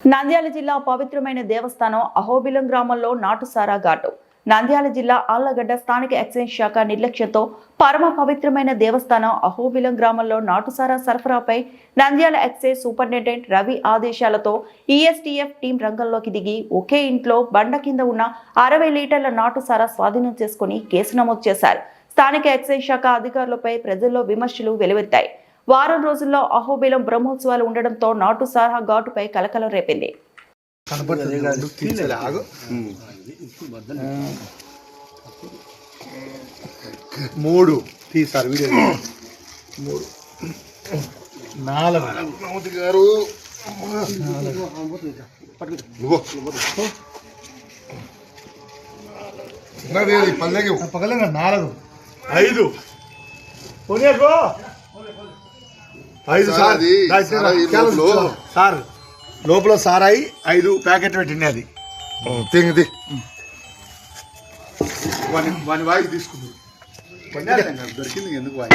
నంద్యాల జిల్లా పవిత్రమైన దేవస్థానం అహోబిలం గ్రామంలో నాటుసారా ఘాటు. నంద్యాల జిల్లా ఆళ్లగడ్డ స్థానిక ఎక్సైజ్ శాఖ నిర్లక్ష్యంతో పరమ పవిత్రమైన దేవస్థానం అహోబిలం గ్రామంలో నాటుసారా సరఫరాపై నంద్యాల ఎక్సైజ్ సూపరింటెండెంట్ రవి ఆదేశాలతో ఈఎస్టీఎఫ్ టీం రంగంలోకి దిగి ఒకే ఇంట్లో బండ కింద ఉన్న 60 లీటర్ల నాటుసారా స్వాధీనం చేసుకుని కేసు నమోదు చేశారు. స్థానిక ఎక్సైజ్ శాఖ అధికారులపై ప్రజల్లో విమర్శలు వెలువెత్తాయి. వారం రోజుల్లో అహోబిలం బ్రహ్మోత్సవాలు ఉండడంతో నాటుసారా ఘాటుపై కలకలం రేపింది. సార్ లోపల సారాయి 5 ప్యాకెట్ పెట్టినది తింది వాని వాయిస్ తీసుకుంది దొరికింది ఎందుకు వాయి